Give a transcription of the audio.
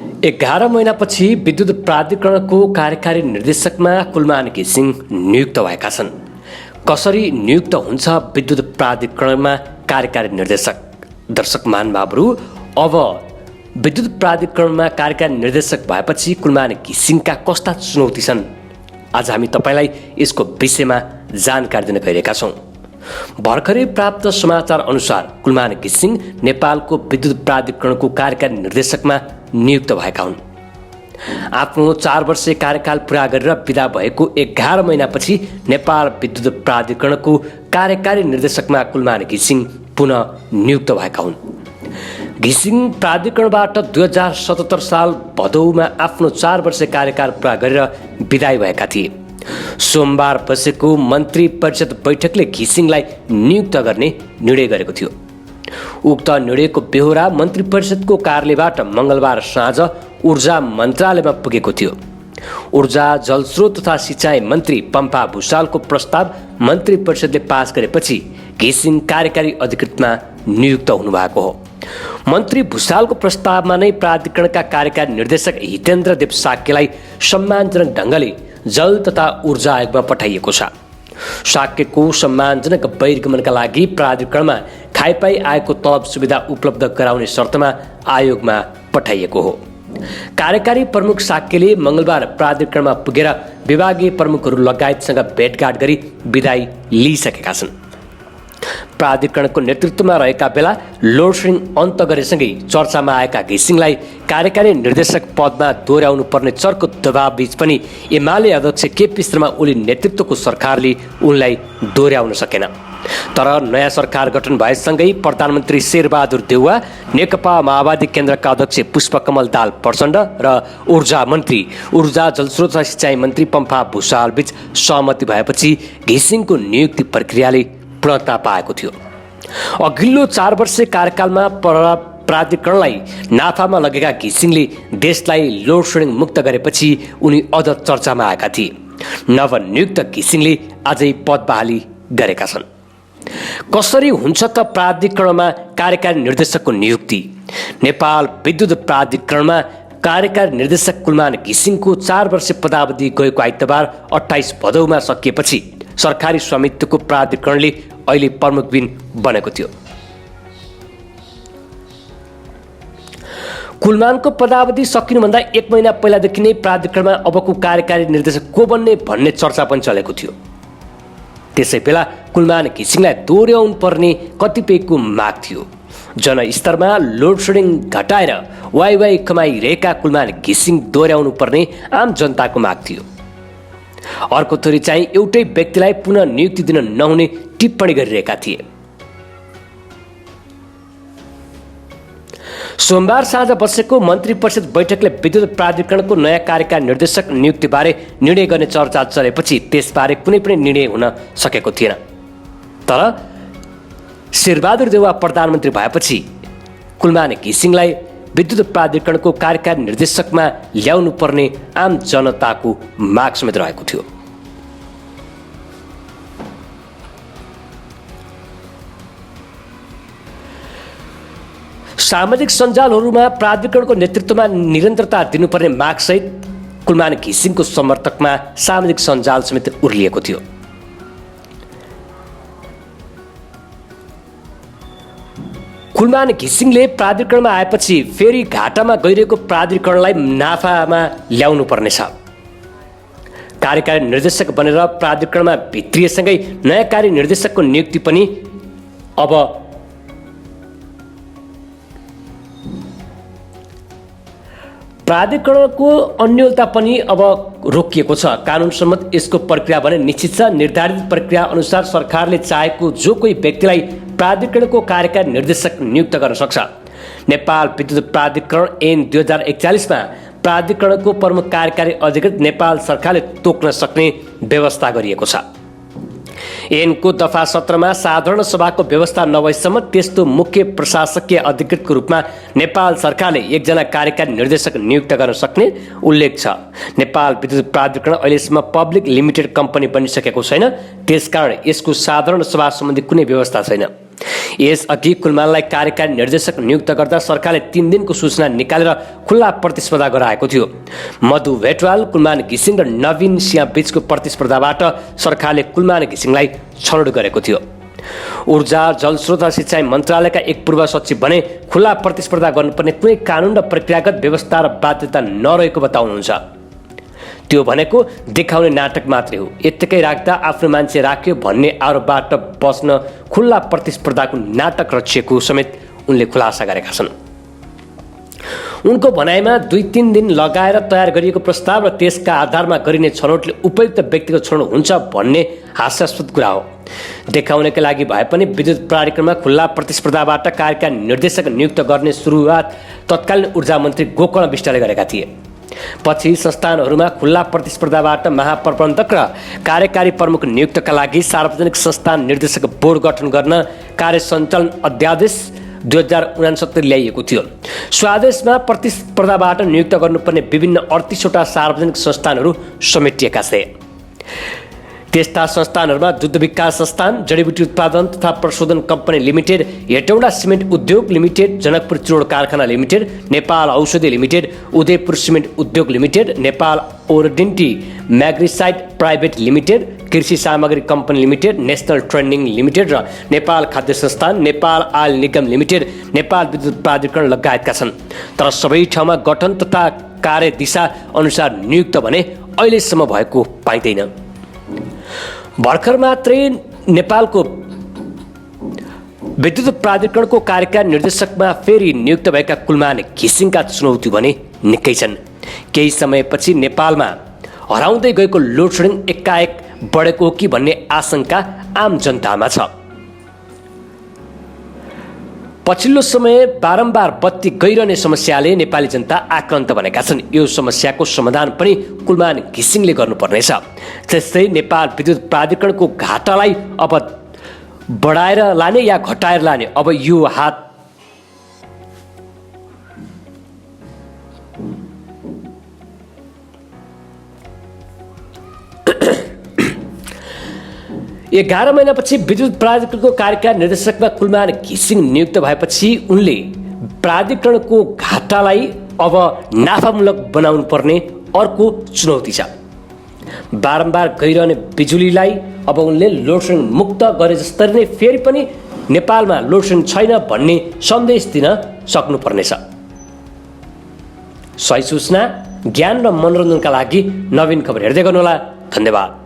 11 महिनापछि विद्युत प्राधिकरणको कार्यकारी निर्देशकमा कुलमान घिसिङ नियुक्त भएका छन्। कसरी नियुक्त हुन्छ विद्युत प्राधिकरणमा कार्यकारी निर्देशक? दर्शक महानुभावहरू, अब विद्युत प्राधिकरणमा कार्यकारी निर्देशक भएपछि कुलमान घिसिङका कस्ता चुनौती छन्? आज हामी तपाईँलाई यसको विषयमा जानकारी दिन गइरहेका छौँ। भर्खरै प्राप्त समाचार अनुसार कुलमान घिसिङ नेपालको विद्युत प्राधिकरणको कार्यकारी निर्देशकमा नियुक्त भएका हुन्। आफ्नो 4 वर्षीय कार्यकाल पुरा गरेर विदा भएको 11 महिनापछि नेपाल विद्युत प्राधिकरणको कार्यकारी निर्देशकमा कुलमान घिसिङ पुनः नियुक्त भएका हुन्। घिसिङ प्राधिकरणबाट 2077 साल भदौमा आफ्नो 4 वर्षीय कार्यकाल पुरा गरेर विदाई भएका थिए। सोमबार बसेको मन्त्री परिषद बैठकले घिसिङलाई नियुक्त गर्ने निर्णय गरेको थियो। उक्त निर्णयको बेहोरा मन्त्री परिषदको कार्यालयबाट मङ्गलबार साँझ ऊर्जा मन्त्रालयमा पुगेको थियो। ऊर्जा जलस्रोत तथा सिँचाइ मन्त्री पम्पा भुसालको प्रस्ताव मन्त्री परिषदले पास गरेपछि घिसिङ कार्यकारी अधिकृतमा नियुक्त हुनुभएको हो। मन्त्री भुसालको प्रस्तावमा नै प्राधिकरणका कार्यकारी निर्देशक हितेन्द्र देव साक्यलाई सम्मानजनक ढङ्गले जल तथा ऊर्जा आयोगमा पठाइएको छ। साक्यको सम्मानजनक बहिर्गमनका लागि प्राधिकरणमा खाइपाई आएको तलब सुविधा उपलब्ध गराउने शर्तमा आयोगमा पठाइएको हो। कार्यकारी प्रमुख साक्यले मङ्गलबार प्राधिकरणमा पुगेर विभागीय प्रमुखहरू लगायतसँग भेटघाट गरी विदाई लिइसकेका छन्। प्राधिकरणको नेतृत्वमा रहेका बेला लोडसेडिङ अन्त गरेसँगै चर्चामा आएका घिसिङलाई कार्यकारी निर्देशक पदमा दोहोऱ्याउनु पर्ने चर्को दबावबीच पनि एमाले अध्यक्ष केपी शर्मा ओली नेतृत्वको सरकारले उनलाई दोहोऱ्याउन सकेन। तर नयाँ सरकार गठन भएसँगै प्रधानमन्त्री शेरबहादुर देउवा, नेकपा माओवादी केन्द्रका अध्यक्ष पुष्पकमल दाहाल प्रचण्ड र ऊर्जा मन्त्री, ऊर्जा जलस्रोत र सिँचाइ मन्त्री पम्पा भुसाल बीच सहमति भएपछि घिसिङको नियुक्ति प्रक्रियाले पूर्णता पाएको थियो। अघिल्लो 4 वर्षीय कार्यकालमा प्राधिकरणलाई नाफामा लगेका घिसिङले देशलाई लोडसेडिङ मुक्त गरेपछि उनी अझ चर्चामा आएका थिए। नवनियुक्त घिसिङले आजै पद बहाली गरेका छन्। कसरी हुन्छ त प्राधिकरणमा कार्यकारी निर्देशकको नियुक्ति? नेपाल विद्युत प्राधिकरणमा कार्यकारी निर्देशक कुलमान घिसिङको 4 वर्षीय पदावधि गएको आइतबार 28 भदौमा सकिएपछि सरकारी स्वामित्वको प्राधिकरणले अहिले प्रमुखबिन बनेको थियो। कुलमानको पदावधि सकिनुभन्दा 1 महिना पहिलादेखि नै प्राधिकरणमा अबको कार्यकारी निर्देशक को बन्ने भन्ने चर्चा पनि चलेको थियो। त्यसै बेला कुलमान घिसिङलाई दोहोऱ्याउनु पर्ने कतिपयको माग थियो। जनस्तरमा लोडसेडिङ घटाएर वाइवाई कमाइरहेका कुलमान घिसिङ दोहोऱ्याउनु पर्ने आम जनताको माग थियो। अर्को थोरै चाहिँ एउटै व्यक्तिलाई पुनः नियुक्ति दिन नहुने टिप्पणी गरिरहेका थिए। सोमबार साँझ बसेको मन्त्री परिषद बैठकले विद्युत प्राधिकरणको नयाँ कार्यकारी निर्देशक नियुक्तिबारे निर्णय गर्ने चर्चा चलेपछि त्यसबारे कुनै पनि निर्णय हुन सकेको थिएन। तर शेरबहादुर देउवा प्रधानमन्त्री भएपछि कुलमान घिसिङलाई विद्युत प्राधिकरणको कार्यकारी निर्देशकमा ल्याउनु पर्ने आम जनताको माग समेत रहेको थियो। सामाजिक सञ्जालहरूमा प्राधिकरणको नेतृत्वमा निरन्तरता दिनुपर्ने मागसहित कुलमान घिसिङको समर्थकमा सामाजिक सञ्जाल समेत उर्लिएको थियो। कुलमान घिसिङले प्राधिकरणमा आएपछि फेरि घाटामा गइरहेको प्राधिकरणलाई नाफामा ल्याउनु पर्नेछ। कार्यकारी निर्देशक बनेर प्राधिकरणमा भित्रिएसँगै नयाँ कार्य निर्देशकको नियुक्ति पनि अब प्राधिकरणको अन्योलता पनि अब रोकिएको छ। कानुन सम्मत यसको प्रक्रिया भने निश्चित छ। निर्धारित प्रक्रिया अनुसार सरकारले चाहेको जो कोही व्यक्तिलाई प्राधिकरणको कार्यकारी निर्देशक नियुक्त गर्न सक्छ। नेपाल विद्युत प्राधिकरण ऐन 2041 मा प्राधिकरणको प्रमुख कार्यकारी अधिकृत नेपाल सरकारले तोक्न सक्ने व्यवस्था गरिएको छ। ऐनको दफा 17 मा साधारण सभाको व्यवस्था नभएसम्म त्यस्तो मुख्य प्रशासकीय अधिकृतको रूपमा नेपाल सरकारले एकजना कार्यकारी निर्देशक नियुक्त गर्न सक्ने उल्लेख छ। नेपाल विद्युत प्राधिकरण अहिलेसम्म पब्लिक लिमिटेड कम्पनी बनिसकेको छैन, त्यसकारण यसको साधारण सभा सम्बन्धी कुनै व्यवस्था छैन। यसअघि कुलमानलाई कार्यकारी निर्देशक नियुक्त गर्दा सरकारले 3 दिनको सूचना निकालेर खुल्ला प्रतिस्पर्धा गराएको थियो। मधु भेटवाल, कुलमान घिसिङ र नवीन सिंह बीचको प्रतिस्पर्धाबाट सरकारले कुलमान घिसिङलाई छनौट गरेको थियो। ऊर्जा, जलस्रोत र सिँचाइ मन्त्रालयका एक पूर्व सचिव भने खुल्ला प्रतिस्पर्धा गर्नुपर्ने कुनै कानुन र प्रक्रियागत व्यवस्था र बाध्यता नरहेको बताउनुहुन्छ। त्यो भनेको देखाउने नाटक मात्रै हो। यत्तिकै राख्दा आफ्नो मान्छे राख्यो भन्ने आरोपबाट बस्न खुल्ला प्रतिस्पर्धाको नाटक रचिएको समेत उनले खुलासा गरेका छन्। उनको भनाइमा 2-3 दिन लगाएर तयार गरिएको प्रस्ताव र त्यसका आधारमा गरिने छनौटले उपयुक्त व्यक्तिको छनौट हुन्छ भन्ने हास्यास्पद कुरा हो। देखाउनका लागि भए पनि विद्युत प्राधिकरणमा खुल्ला प्रतिस्पर्धाबाट कार्यकारी निर्देशक नियुक्त गर्ने सुरुवात तत्कालीन ऊर्जा मन्त्री गोकर्ण विष्टले गरेका थिए। पछि संस्थानहरूमा खुल्ला प्रतिस्पर्धाबाट महाप्रबन्धक र कार्यकारी प्रमुख नियुक्तका लागि सार्वजनिक संस्थान निर्देशक बोर्ड गठन गर्न कार्य सञ्चालन अध्यादेश 2069 ल्याइएको थियो। सो आदेशमा प्रतिस्पर्धाबाट नियुक्त गर्नुपर्ने विभिन्न 38वटा सार्वजनिक संस्थानहरू समेटिएका थिए। त्यस्ता संस्थानहरूमा दुग्ध विकास संस्थान, जडीबुटी उत्पादन तथा प्रशोधन कम्पनी लिमिटेड, हेटौँडा सिमेन्ट उद्योग लिमिटेड, जनकपुर चुरोड कारखाना लिमिटेड, नेपाल औषधि लिमिटेड, उदयपुर सिमेन्ट उद्योग लिमिटेड, नेपाल ओर्डिन्टी म्याग्रिसाइड प्राइभेट लिमिटेड, कृषि सामग्री company limited, national training limited र नेपाल खाद्य संस्थान, नेपाल आयल निगम लिमिटेड, नेपाल विद्युत प्राधिकरण लगायतका छन्। तर सबै ठाउँमा गठन तथा कार्य दिशा अनुसार नियुक्त भने अहिलेसम्म भएको पाइँदैन। भर्खर मात्रै नेपालको विद्युत प्राधिकरणको कार्यकारी निर्देशकमा फेरि नियुक्त भएका कुलमान घिसिङका चुनौती भने निकै छन्। केही समयपछि नेपालमा हराउँदै गएको लोडसेडिङ एकाएक बढेको हो कि भन्ने आशंका आम जनतामा छ। पछिल्लो समय बारम्बार बत्ती गइरहने समस्याले नेपाली जनता आक्रान्त बनेका छन्। यो समस्याको समाधान पनि कुलमान घिसिङले गर्नुपर्नेछ। त्यस्तै नेपाल विद्युत प्राधिकरणको घाटालाई अब बढाएर लाने या घटाएर लाने, अब यो हात एघार महिनापछि विद्युत प्राधिकरणको कार्यकारी निर्देशकमा कुलमान घिसिङ नियुक्त भएपछि उनले प्राधिकरणको घाटालाई अब नाफामूलक बनाउनु पर्ने अर्को चुनौती छ। बारम्बार गइरहने बिजुलीलाई अब उनले लोडसेडिङ मुक्त गरे जस्तै नै फेरि पनि नेपालमा लोडसेडिङ छैन भन्ने सन्देश दिन सक्नुपर्नेछ। सही सूचना, ज्ञान र मनोरञ्जनका लागि नवीन खबर हेर्दै गर्नुहोला। धन्यवाद।